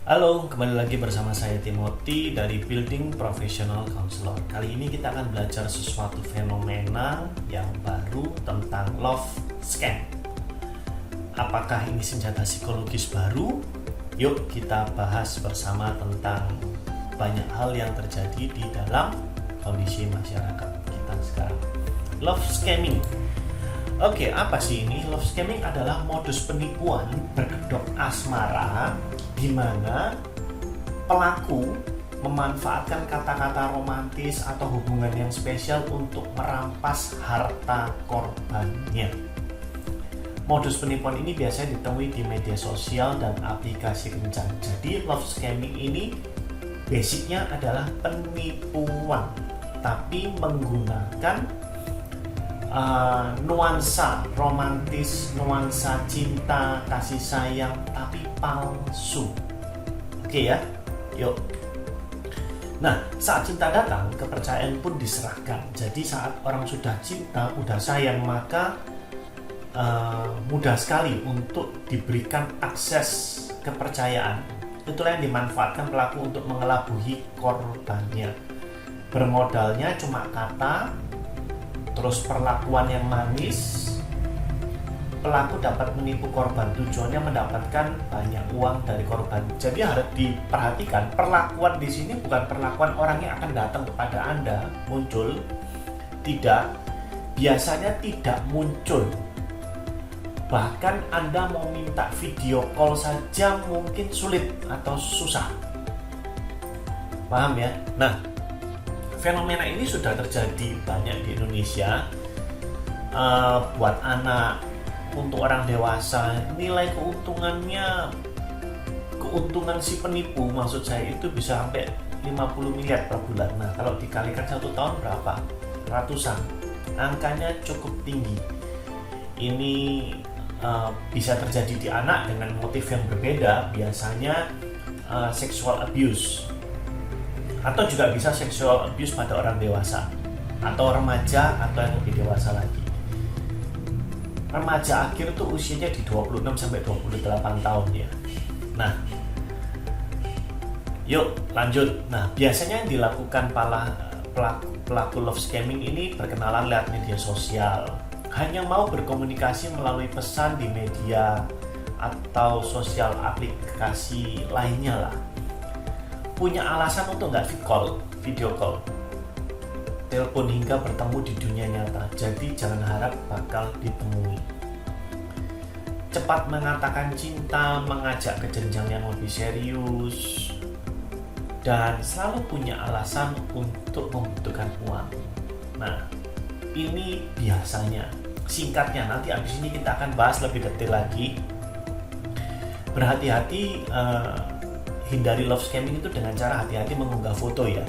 Halo, kembali lagi bersama saya Timothy dari Building Professional Counselor. Kali ini kita akan belajar sesuatu fenomena yang baru tentang love scam. Apakah ini senjata psikologis baru? Yuk kita bahas bersama tentang banyak hal yang terjadi di dalam kondisi masyarakat kita sekarang. Love scamming. Oke, apa sih ini? Love scamming adalah modus penipuan berkedok asmara di mana pelaku memanfaatkan kata-kata romantis atau hubungan yang spesial untuk merampas harta korbannya. Modus penipuan ini biasanya ditemui di media sosial dan aplikasi kencan. Jadi love scamming ini basicnya adalah penipuan, tapi menggunakan nuansa romantis, nuansa cinta, kasih sayang, tapi palsu. Oke ya, yuk. Nah, saat cinta datang, kepercayaan pun diserahkan. Jadi saat orang sudah cinta, udah sayang, maka mudah sekali untuk diberikan akses kepercayaan. Itulah yang dimanfaatkan pelaku untuk mengelabui korbannya. Bermodalnya cuma kata, terus perlakuan yang manis, pelaku dapat menipu korban. Tujuannya mendapatkan banyak uang dari korban. Jadi harus diperhatikan, perlakuan di sini bukan perlakuan orang yang akan datang kepada Anda muncul, tidak, biasanya tidak muncul. Bahkan Anda mau minta video call saja mungkin sulit atau susah. Paham ya? Nah, fenomena ini sudah terjadi banyak di Indonesia. Buat anak, untuk orang dewasa, nilai keuntungan si penipu, maksud saya itu bisa sampai 50 miliar per bulan. Nah, kalau dikalikan 1 tahun berapa? Ratusan. Angkanya cukup tinggi. Ini bisa terjadi di anak dengan motif yang berbeda, biasanya sexual abuse, atau juga bisa sexual abuse pada orang dewasa atau remaja atau yang lebih dewasa lagi. Remaja akhir tuh usianya di 26 sampai 28 tahun ya. Nah, yuk lanjut. Nah, biasanya yang dilakukan pelaku love scamming ini berkenalan lewat media sosial. Hanya mau berkomunikasi melalui pesan di media atau sosial aplikasi lainnya lah. Punya alasan untuk nggak video call, telepon hingga bertemu di dunia nyata. Jadi jangan harap bakal ditemui. Cepat mengatakan cinta, mengajak ke jenjang yang lebih serius, dan selalu punya alasan untuk membutuhkan uang. Nah, ini biasanya. Singkatnya, nanti abis ini kita akan bahas lebih detail lagi. Berhati-hati, hindari love scamming itu dengan cara hati-hati mengunggah foto ya,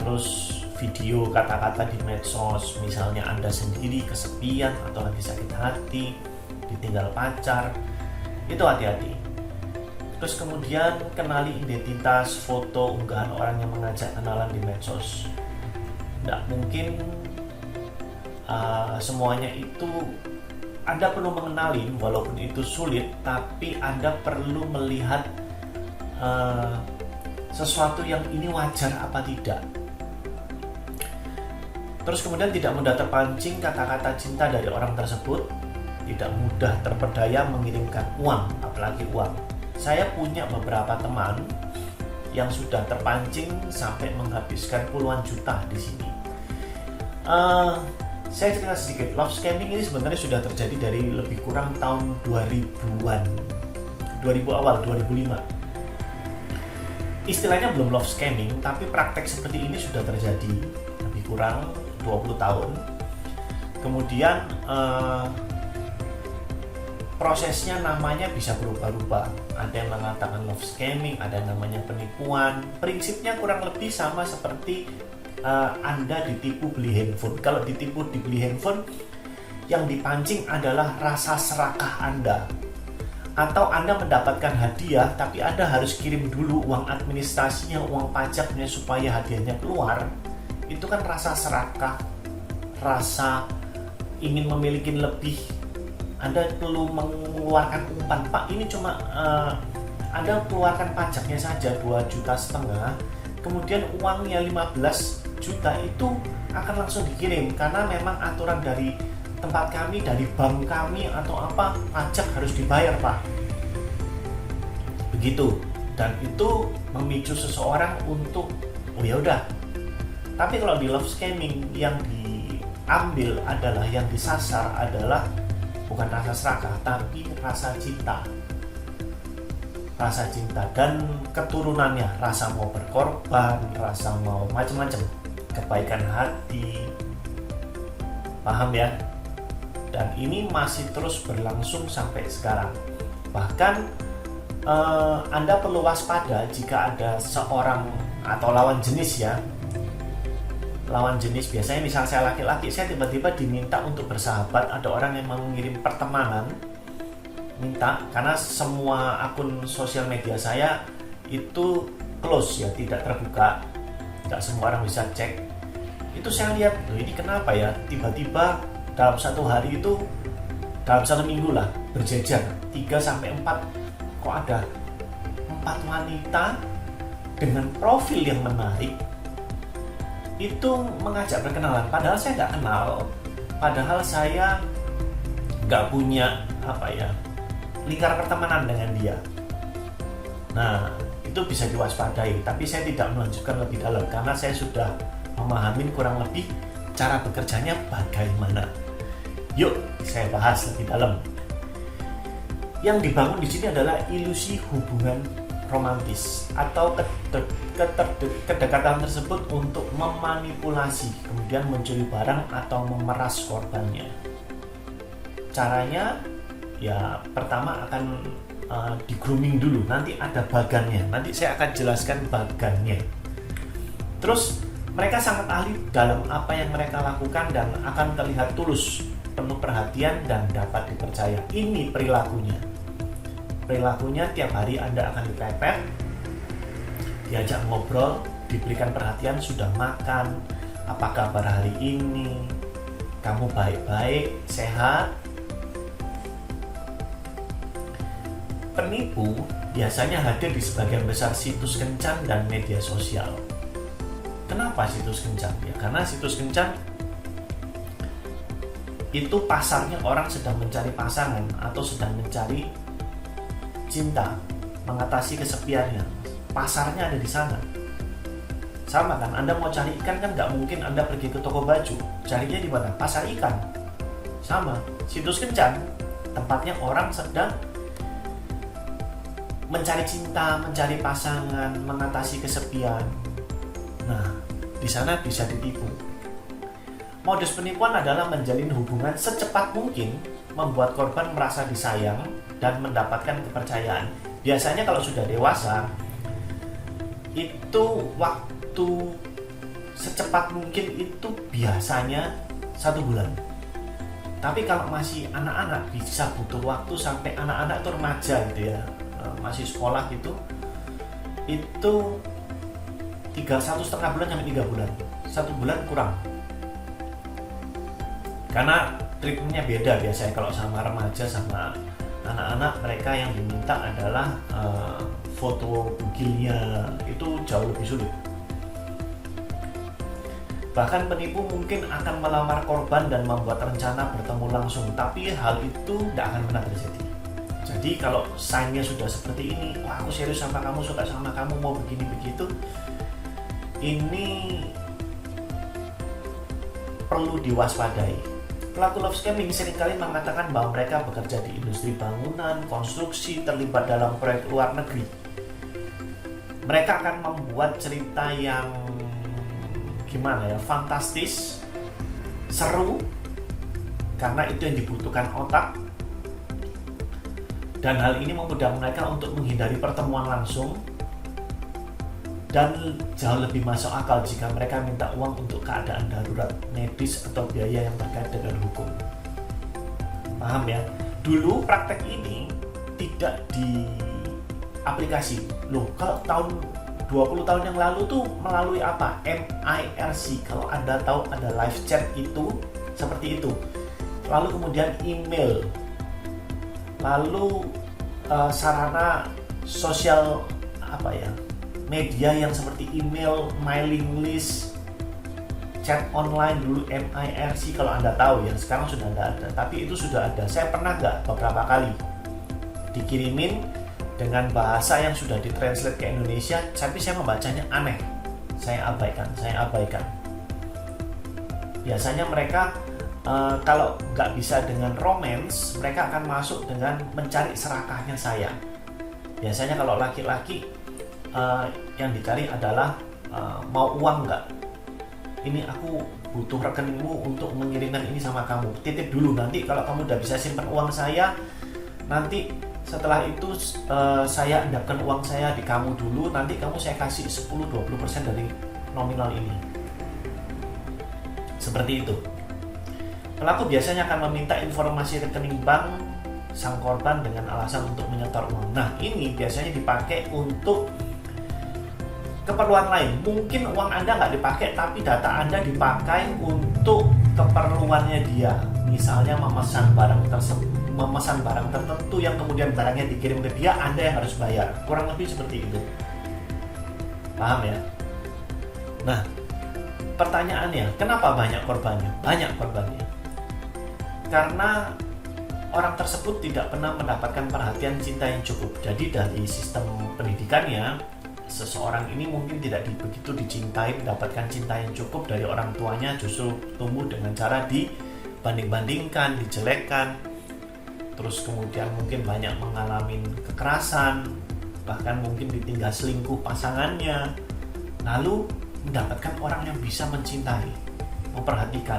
terus video kata-kata di medsos, misalnya Anda sendiri kesepian atau lagi sakit hati, ditinggal pacar, itu hati-hati. Terus kemudian kenali identitas, foto, unggahan orang yang mengajak kenalan di medsos. Tidak mungkin semuanya itu Anda perlu mengenali, walaupun itu sulit, tapi Anda perlu melihat sesuatu yang ini wajar apa tidak. Terus kemudian tidak mudah terpancing kata-kata cinta dari orang tersebut, tidak mudah terpedaya mengirimkan uang, apalagi uang. Saya punya beberapa teman yang sudah terpancing sampai menghabiskan puluhan juta di sini. Saya cerita sedikit, love scamming ini sebenarnya sudah terjadi dari lebih kurang tahun 2000-an, 2000 awal, 2005. Istilahnya belum love scamming, tapi praktek seperti ini sudah terjadi lebih kurang 20 tahun. Kemudian prosesnya namanya bisa berubah-ubah. Ada yang mengatakan love scamming, ada yang namanya penipuan. Prinsipnya kurang lebih sama seperti Anda ditipu beli handphone. Kalau ditipu dibeli handphone, yang dipancing adalah rasa serakah Anda. Atau Anda mendapatkan hadiah, tapi Anda harus kirim dulu uang administrasinya, uang pajaknya supaya hadiahnya keluar. Itu kan rasa serakah, rasa ingin memiliki lebih. Anda perlu mengeluarkan umpan, Pak, ini cuma Anda keluarkan pajaknya saja 2,5 juta, kemudian uangnya 15 juta itu akan langsung dikirim, karena memang aturan dari tempat kami, dari bank kami atau apa, pajak harus dibayar Pak. Begitu. Dan itu memicu seseorang untuk oh ya udah. Tapi kalau di love scamming, yang diambil adalah, yang disasar adalah bukan rasa serakah, tapi rasa cinta. Rasa cinta dan keturunannya, rasa mau berkorban, rasa mau macam-macam, kebaikan hati. Paham ya? Dan ini masih terus berlangsung sampai sekarang. Bahkan Anda perlu waspada jika ada seorang atau lawan jenis ya. Lawan jenis, biasanya misal saya laki-laki, saya tiba-tiba diminta untuk bersahabat. Ada orang yang mau mengirim pertemanan, minta, karena semua akun sosial media saya itu close ya, tidak terbuka, tidak semua orang bisa cek. Itu saya lihat, loh ini kenapa ya, tiba-tiba dalam satu hari itu, dalam satu minggu lah, berjejer 3-4, kok ada 4 wanita dengan profil yang menarik itu mengajak berkenalan, padahal saya nggak kenal, padahal saya nggak punya lingkaran pertemanan dengan dia. Nah, itu bisa diwaspadai, tapi saya tidak melanjutkan lebih dalam karena saya sudah memahami kurang lebih cara bekerjanya bagaimana. Yuk, saya bahas lebih dalam. Yang dibangun di sini adalah ilusi hubungan romantis atau kedekatan tersebut untuk memanipulasi, kemudian mencuri barang atau memeras korbannya. Caranya ya pertama akan di grooming dulu, nanti ada bagannya, nanti saya akan jelaskan bagannya. Terus mereka sangat ahli dalam apa yang mereka lakukan dan akan terlihat tulus, penuh perhatian dan dapat dipercaya. Ini perilakunya tiap hari Anda akan dipepet, diajak ngobrol, diberikan perhatian, sudah makan, apa kabar hari ini, kamu baik-baik, sehat. Penipu biasanya hadir di sebagian besar situs kencan dan media sosial. Kenapa situs kencan? Ya karena situs kencan itu pasarnya orang sedang mencari pasangan atau sedang mencari cinta, mengatasi kesepiannya. Pasarnya ada di sana. Sama kan, Anda mau cari ikan kan nggak mungkin Anda pergi ke toko baju. Carinya di mana? Pasar ikan. Sama, situs kencan, tempatnya orang sedang mencari cinta, mencari pasangan, mengatasi kesepian. Nah, di sana bisa ditipu. Modus penipuan adalah menjalin hubungan secepat mungkin, membuat korban merasa disayang dan mendapatkan kepercayaan. Biasanya kalau sudah dewasa, itu waktu secepat mungkin itu biasanya 1 bulan. Tapi kalau masih anak-anak bisa butuh waktu sampai anak-anak itu remaja gitu ya, masih sekolah gitu, itu 1,5 bulan sampai 3 bulan. 1 bulan kurang. Karena treatmentnya beda biasanya kalau sama remaja sama anak-anak, mereka yang diminta adalah foto bugilnya, itu jauh lebih sulit. Bahkan penipu mungkin akan melamar korban dan membuat rencana bertemu langsung, tapi hal itu tidak akan pernah terjadi. Jadi kalau sign-nya sudah seperti ini, wah aku serius sama kamu, suka sama kamu, mau begini begitu, ini perlu diwaspadai. Pelaku love scamming seringkali mengatakan bahwa mereka bekerja di industri bangunan, konstruksi, terlibat dalam proyek luar negeri. Mereka akan membuat cerita yang fantastis, seru, karena itu yang dibutuhkan otak. Dan hal ini memudahkan mereka untuk menghindari pertemuan langsung, dan jauh lebih masuk akal jika mereka minta uang untuk keadaan darurat medis atau biaya yang terkait dengan hukum. Paham ya? Dulu praktek ini tidak di aplikasi. Loh, kalau 20 tahun yang lalu tuh melalui apa? MIRC. Kalau Anda tahu ada live chat itu seperti itu. Lalu kemudian email. Lalu sarana sosial media yang seperti email, mailing list, chat online dulu MIRC kalau Anda tahu ya, sekarang sudah nggak ada, tapi itu sudah ada. Saya pernah nggak beberapa kali dikirimin dengan bahasa yang sudah ditranslate ke Indonesia, tapi saya membacanya aneh, saya abaikan. Biasanya mereka kalau nggak bisa dengan romance, mereka akan masuk dengan mencari serakahnya saya. Biasanya kalau laki-laki yang dicari adalah mau uang nggak? Ini aku butuh rekeningmu untuk mengirimkan ini sama kamu. Titip dulu, nanti kalau kamu udah bisa simpan uang saya, nanti setelah itu saya endapkan uang saya di kamu dulu, nanti kamu saya kasih 10-20% dari nominal ini. Seperti itu. Pelaku biasanya akan meminta informasi rekening bank sang korban dengan alasan untuk menyetor uang. Nah, ini biasanya dipakai untuk keperluan lain. Mungkin uang Anda nggak dipakai, tapi data Anda dipakai untuk keperluannya dia. Misalnya memesan barang tertentu yang kemudian barangnya dikirim ke dia, Anda yang harus bayar. Kurang lebih seperti itu. Paham ya? Nah, pertanyaannya, kenapa banyak korbannya? Banyak korbannya. Karena orang tersebut tidak pernah mendapatkan perhatian cinta yang cukup. Jadi dari sistem pendidikannya, seseorang ini mungkin tidak begitu dicintai, mendapatkan cinta yang cukup dari orang tuanya, justru tumbuh dengan cara dibanding-bandingkan, dijelekkan, terus kemudian mungkin banyak mengalami kekerasan, bahkan mungkin ditinggal selingkuh pasangannya, lalu mendapatkan orang yang bisa mencintai, memperhatikan.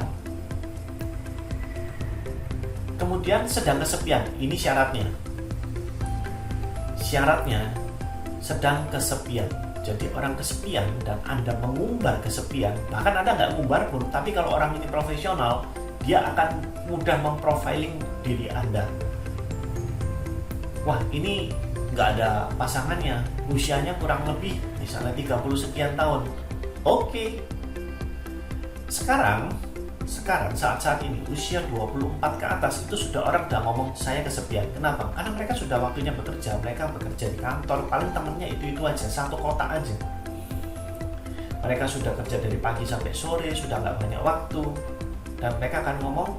Kemudian sedang kesepian, ini syaratnya sedang kesepian. Jadi orang kesepian dan Anda mengumbar kesepian, bahkan Anda nggak ngumbar pun, tapi kalau orang ini profesional, dia akan mudah memprofiling diri Anda. Wah, ini nggak ada pasangannya, usianya kurang lebih misalnya 30 sekian tahun. Oke. Sekarang saat ini usia 24 ke atas itu sudah orang udah ngomong saya kesepian. Kenapa? Karena mereka sudah waktunya bekerja, mereka bekerja di kantor, paling temennya itu aja, satu kota aja. Mereka sudah kerja dari pagi sampai sore, sudah nggak banyak waktu, dan mereka akan ngomong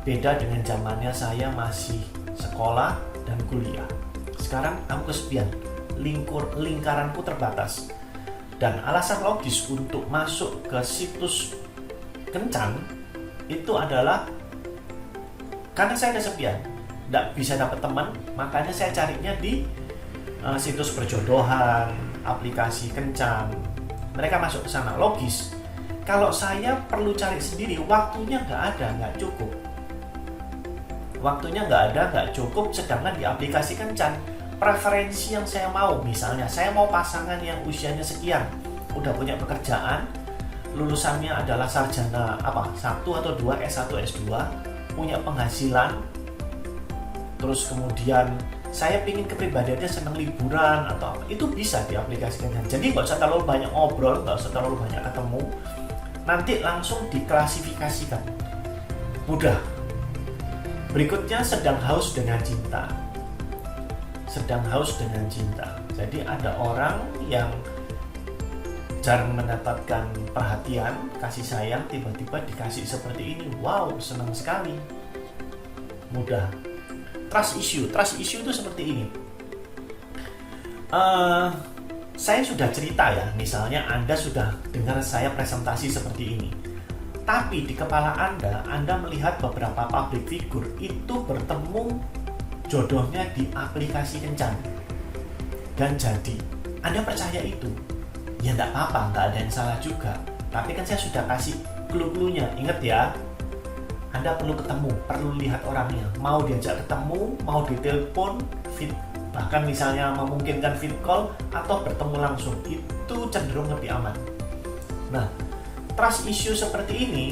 beda dengan zamannya saya masih sekolah dan kuliah. Sekarang aku kesepian, lingkaranku terbatas. Dan alasan logis untuk masuk ke situs kencan itu adalah karena saya kesepian, tidak bisa dapat teman, makanya saya carinya di situs perjodohan, aplikasi kencan. Mereka masuk ke sana, logis. Kalau saya perlu cari sendiri, waktunya nggak cukup. Waktunya nggak cukup. Sedangkan di aplikasi kencan, preferensi yang saya mau, misalnya saya mau pasangan yang usianya sekian, udah punya pekerjaan, lulusannya adalah sarjana 1 atau 2, S1, S2, punya penghasilan, terus kemudian saya pingin kepribadiannya senang liburan atau apa, itu bisa diaplikasikan. Jadi nggak usah terlalu banyak ngobrol, nggak usah terlalu banyak ketemu, nanti langsung diklasifikasikan, mudah. Berikutnya sedang haus dengan cinta. Jadi ada orang yang jarang mendapatkan perhatian, kasih sayang, tiba-tiba dikasih seperti ini, wow, senang sekali, mudah. Trust issue itu seperti ini. Saya sudah cerita ya, misalnya Anda sudah dengar saya presentasi seperti ini, tapi di kepala Anda melihat beberapa public figure itu bertemu jodohnya di aplikasi kencan dan jadi Anda percaya itu. Ya enggak apa-apa, enggak ada yang salah juga. Tapi kan saya sudah kasih clue-cluenya. Ingat ya, Anda perlu ketemu, perlu lihat orangnya. Mau diajak ketemu, mau ditelepon, bahkan misalnya memungkinkan vid call atau bertemu langsung, itu cenderung lebih aman. Nah, trust issue seperti ini,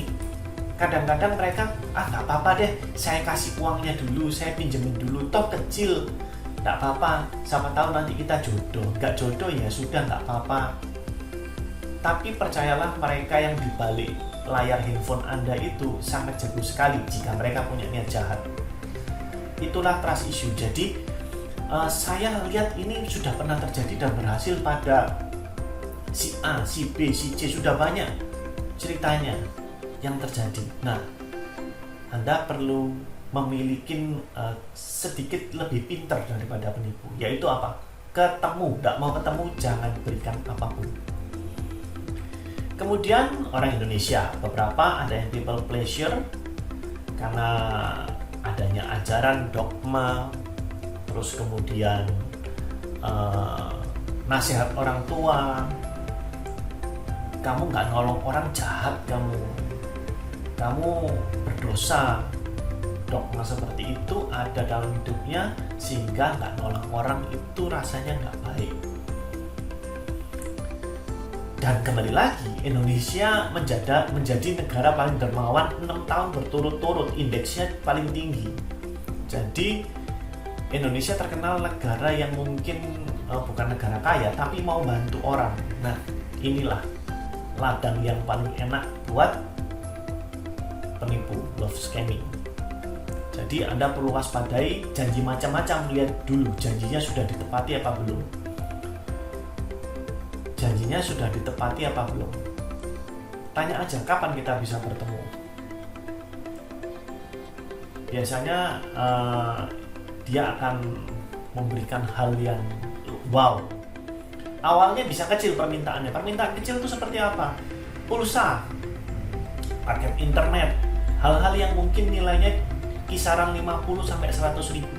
kadang-kadang mereka, nggak apa-apa deh, saya kasih uangnya dulu, saya pinjemin dulu, toh kecil, nggak apa-apa, siapa tahu nanti kita jodoh. Nggak jodoh ya sudah, nggak apa-apa. Tapi percayalah, mereka yang dibalik layar handphone Anda itu sangat jago sekali jika mereka punya niat jahat. Itulah trust issue. Jadi Saya lihat ini sudah pernah terjadi dan berhasil pada si A, si B, si C, sudah banyak ceritanya yang terjadi. Nah, Anda perlu memiliki sedikit lebih pintar daripada penipu, yaitu apa? Ketemu, tidak mau ketemu, jangan berikan apapun. Kemudian orang Indonesia, beberapa ada yang people pleasure karena adanya ajaran dogma, terus kemudian nasihat orang tua, kamu nggak nolong orang jahat, kamu berdosa. Dogma seperti itu ada dalam hidupnya sehingga nggak nolong orang itu rasanya nggak baik. Dan kembali lagi, Indonesia menjadi negara paling dermawan 6 tahun berturut-turut, indeksnya paling tinggi. Jadi Indonesia terkenal negara yang mungkin bukan negara kaya tapi mau bantu orang. Nah, inilah ladang yang paling enak buat penipu, love scamming. Jadi Anda perlu waspadai janji macam-macam, lihat dulu janjinya sudah ditepati apa belum. Janjinya sudah ditepati apa belum. Tanya aja kapan kita bisa bertemu. Biasanya dia akan memberikan hal yang wow. Awalnya bisa kecil permintaannya. Permintaan kecil itu seperti apa? Pulsa, paket internet, hal-hal yang mungkin nilainya kisaran 50 sampai 100 ribu.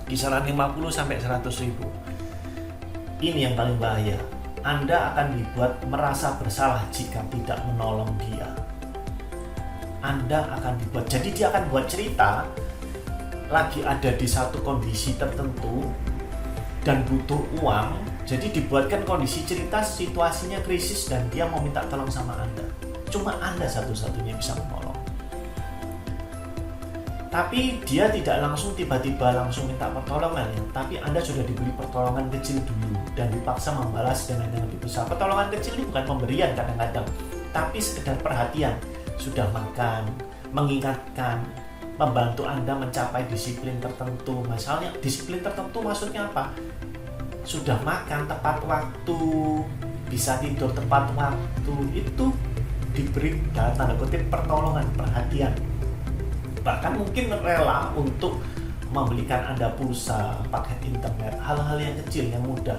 Kisaran 50 sampai 100 ribu. Ini yang paling bahaya. Anda akan dibuat merasa bersalah jika tidak menolong dia. Anda akan dibuat, jadi dia akan buat cerita lagi ada di satu kondisi tertentu dan butuh uang, jadi dibuatkan kondisi cerita situasinya krisis dan dia mau minta tolong sama Anda. Cuma Anda satu-satunya bisa menolong. Tapi dia tidak langsung tiba-tiba langsung minta pertolongan ya, tapi Anda sudah diberi pertolongan kecil dulu dan dipaksa membalas dengan yang lebih besar. Pertolongan kecil ini bukan pemberian kadang-kadang, tapi sekedar perhatian, sudah makan, mengingatkan, membantu Anda mencapai disiplin tertentu. Misalnya disiplin tertentu maksudnya apa? Sudah makan tepat waktu, bisa tidur tepat waktu, itu diberi dalam tanda kutip pertolongan, perhatian. Bahkan mungkin rela untuk membelikan Anda pulsa, paket internet, hal-hal yang kecil, yang mudah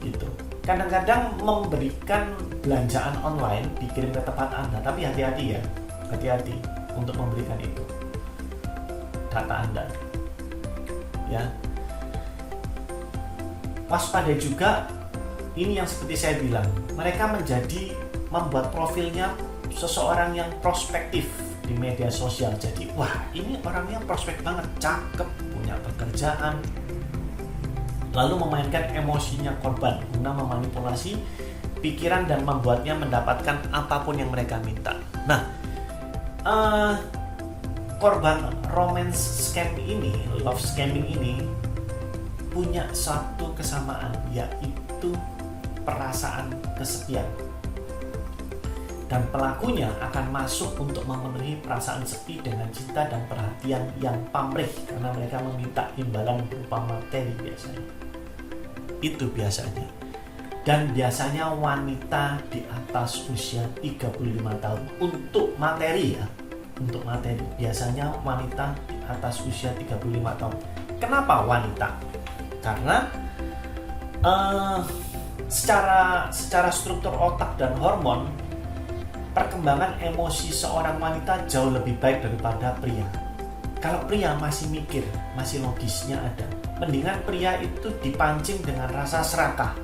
gitu. Kadang-kadang memberikan belanjaan online dikirim ke tempat Anda, tapi hati-hati ya, hati-hati untuk memberikan itu data Anda ya. Waspadai juga, ini yang seperti saya bilang, mereka membuat profilnya seseorang yang prospektif di media sosial. Jadi wah, ini orangnya prospek banget, cakep, punya pekerjaan, lalu memainkan emosinya korban guna memanipulasi pikiran dan membuatnya mendapatkan apapun yang mereka minta. Nah, korban romance scam ini, love scamming ini punya satu kesamaan, yaitu perasaan kesepian. Dan pelakunya akan masuk untuk memenuhi perasaan sepi dengan cinta dan perhatian yang pamrih karena mereka meminta imbalan berupa materi biasanya. Itu biasanya. Dan biasanya wanita di atas usia 35 tahun. Untuk materi ya, untuk materi biasanya wanita di atas usia 35 tahun. Kenapa wanita? Karena secara struktur otak dan hormon, perkembangan emosi seorang wanita jauh lebih baik daripada pria. Kalau pria masih mikir, masih logisnya ada. Mendingan pria itu dipancing dengan rasa serakah.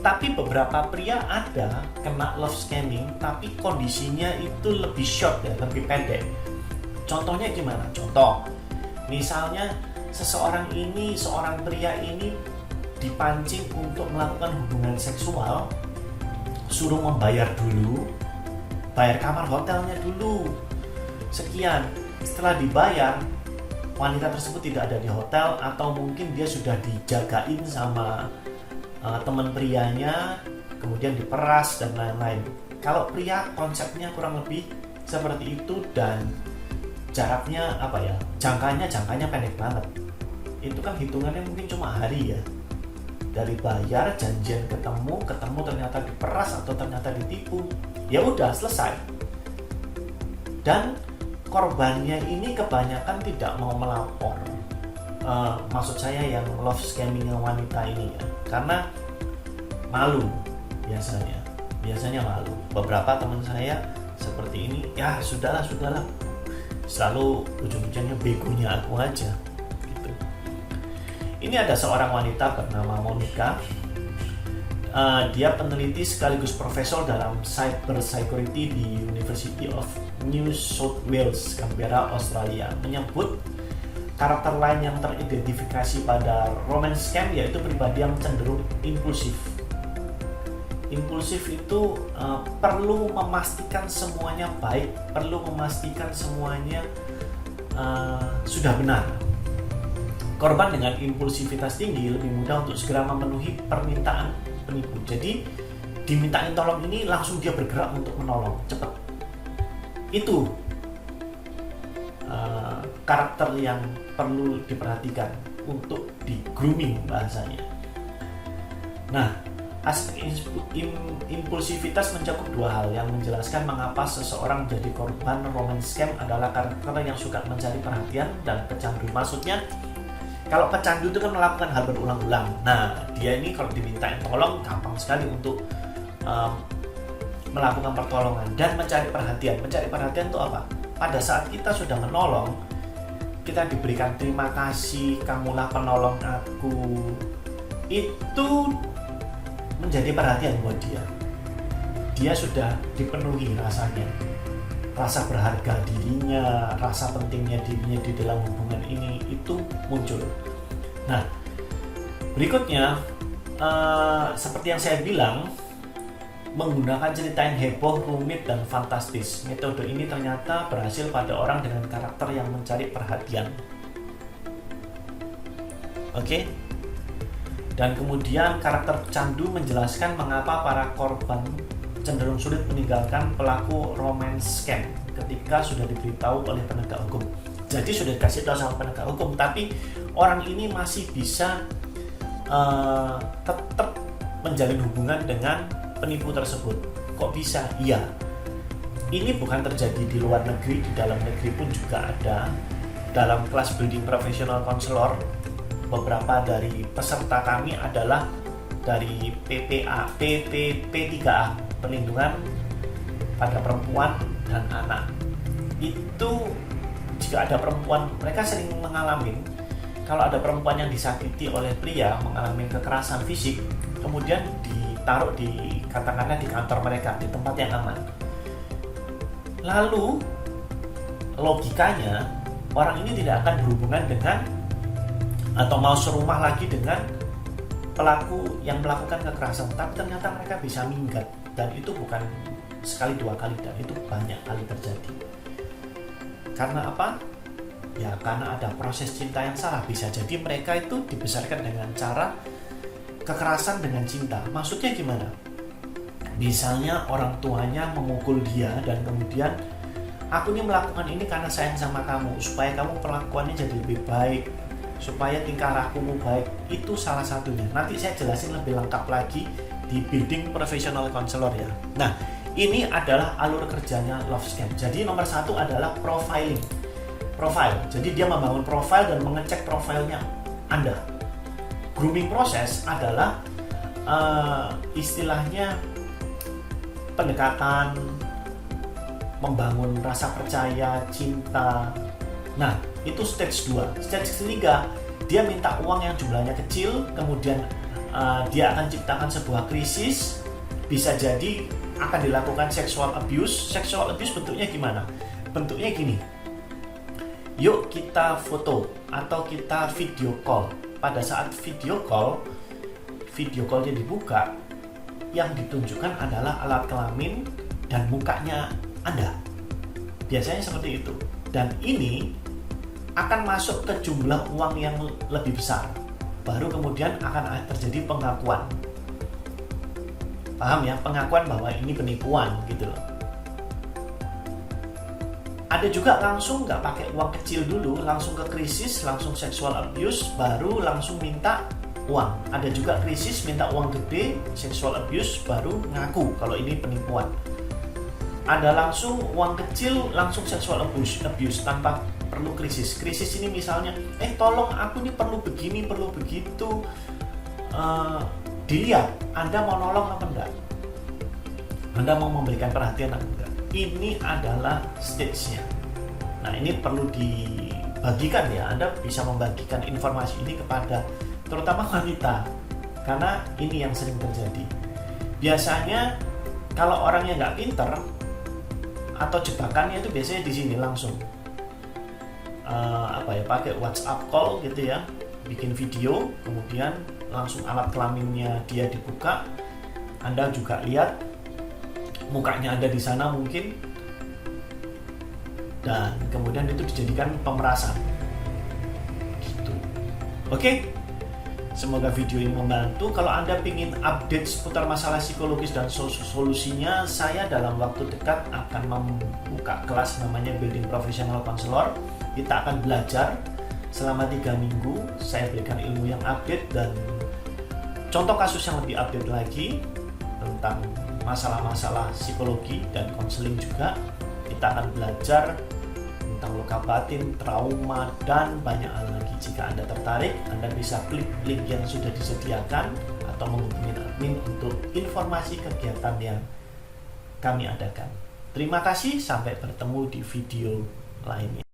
Tapi beberapa pria ada kena love scamming, tapi kondisinya itu lebih short ya, lebih pendek. Contohnya gimana? Contoh, misalnya seorang pria ini dipancing untuk melakukan hubungan seksual, suruh membayar dulu, bayar kamar hotelnya dulu sekian. Setelah dibayar, wanita tersebut tidak ada di hotel, atau mungkin dia sudah dijagain sama teman prianya, kemudian diperas dan lain-lain. Kalau pria konsepnya kurang lebih seperti itu, dan jaraknya apa ya, jangkanya pendek banget. Itu kan hitungannya mungkin cuma hari ya, dari bayar, janjian ketemu ternyata diperas atau ternyata ditipu, ya udah selesai. Dan korbannya ini kebanyakan tidak mau melapor. Maksud saya yang love scamming wanita ini ya, karena malu biasanya malu. Beberapa teman saya seperti ini, ya sudahlah, selalu ujung-ujungnya begonya aku aja gitu. Ini ada seorang wanita bernama Monica. Dia peneliti sekaligus profesor dalam cyber security di University of New South Wales, Canberra, Australia, menyebut karakter lain yang teridentifikasi pada romance scam yaitu pribadi yang cenderung impulsif. Impulsif itu perlu memastikan semuanya baik, perlu memastikan semuanya sudah benar. Korban dengan impulsivitas tinggi lebih mudah untuk segera memenuhi permintaan penipu. Jadi dimintain tolong ini langsung dia bergerak untuk menolong cepat. Itu karakter yang perlu diperhatikan untuk di grooming bahasanya. Nah, aspek impulsivitas mencakup dua hal yang menjelaskan mengapa seseorang menjadi korban romance scam adalah karakter yang suka mencari perhatian dan pecandu. Maksudnya, kalau pecandu itu kan melakukan hal berulang-ulang. Nah, dia ini kalau dimintain tolong gampang sekali untuk melakukan pertolongan dan mencari perhatian. Mencari perhatian itu apa? Pada saat kita sudah menolong, kita diberikan terima kasih, kamulah penolong aku. Itu menjadi perhatian buat dia. Dia sudah dipenuhi rasanya, rasa berharga dirinya, rasa pentingnya dirinya di dalam hubungan ini itu muncul. Nah, berikutnya seperti yang saya bilang, menggunakan cerita yang heboh, rumit, dan fantastis. Metode ini ternyata berhasil pada orang dengan karakter yang mencari perhatian. Oke? Dan kemudian karakter candu menjelaskan mengapa para korban cenderung sulit meninggalkan pelaku romance scam ketika sudah diberitahu oleh penegak hukum. Jadi sudah dikasih tahu sama penegak hukum, tapi orang ini masih bisa tetap menjalin hubungan dengan penipu tersebut. Kok bisa? Iya. Ini bukan terjadi di luar negeri, di dalam negeri pun juga ada. Dalam kelas building professional counselor, beberapa dari peserta kami adalah dari P3A, perlindungan pada perempuan dan anak. Itu jika ada perempuan, mereka sering mengalami, kalau ada perempuan yang disakiti oleh pria, mengalami kekerasan fisik, kemudian ditaruh katakanlah di kantor mereka, di tempat yang aman. Lalu logikanya orang ini tidak akan berhubungan dengan atau mau serumah lagi dengan pelaku yang melakukan kekerasan, tapi ternyata mereka bisa minggat, dan itu bukan sekali dua kali, dan itu banyak kali terjadi. Karena apa? Ya karena ada proses cinta yang salah. Bisa jadi mereka itu dibesarkan dengan cara kekerasan dengan cinta. Maksudnya gimana? Misalnya orang tuanya memukul dia dan kemudian, aku ini melakukan ini karena sayang sama kamu, supaya kamu perlakuannya jadi lebih baik, supaya tingkah lakumu baik. Itu salah satunya. Nanti saya jelasin lebih lengkap lagi di building professional counselor ya. Nah, ini adalah alur kerjanya love scam. Jadi nomor satu adalah profiling. Profile. Jadi dia membangun profile dan mengecek profilnya Anda. Grooming proses adalah istilahnya pendekatan, membangun rasa percaya, cinta. Nah, itu stage 2. Stage 3, dia minta uang yang jumlahnya kecil, kemudian dia akan ciptakan sebuah krisis. Bisa jadi akan dilakukan sexual abuse. Sexual abuse bentuknya gimana? Bentuknya gini. Yuk kita foto atau kita video call. Pada saat video callnya dibuka, yang ditunjukkan adalah alat kelamin dan mukanya Anda. Biasanya seperti itu. Dan ini akan masuk ke jumlah uang yang lebih besar. Baru kemudian akan terjadi pengakuan. Paham ya? Pengakuan bahwa ini penipuan gitu loh. Ada juga langsung nggak pakai uang kecil dulu, langsung ke krisis, langsung sexual abuse, baru langsung minta uang. Ada juga krisis minta uang gede, sexual abuse, baru ngaku kalau ini penipuan. Ada langsung uang kecil, langsung sexual abuse tanpa perlu krisis. Krisis ini misalnya, tolong aku nih perlu begini, perlu begitu. Dilihat, Anda mau nolong apa enggak? Anda mau memberikan perhatian apa enggak? Ini adalah stage-nya. Nah, ini perlu dibagikan ya. Anda bisa membagikan informasi ini kepada terutama wanita, karena ini yang sering terjadi. Biasanya kalau orangnya nggak pinter atau jebakannya itu biasanya di sini langsung pakai WhatsApp call gitu ya, bikin video, kemudian langsung alat kelaminnya dia dibuka, Anda juga lihat mukanya ada di sana mungkin, dan kemudian itu dijadikan pemerasan gitu. Oke, semoga video ini membantu. Kalau Anda ingin update seputar masalah psikologis dan solusinya, saya dalam waktu dekat akan membuka kelas namanya Building Professional Counselor. Kita akan belajar selama 3 minggu. Saya berikan ilmu yang update dan contoh kasus yang lebih update lagi tentang masalah-masalah psikologi dan konseling juga. Kita akan belajar tentang luka batin, trauma, dan banyak hal lagi. Jika Anda tertarik, Anda bisa klik link yang sudah disediakan atau menghubungi admin untuk informasi kegiatan yang kami adakan. Terima kasih, sampai bertemu di video lainnya.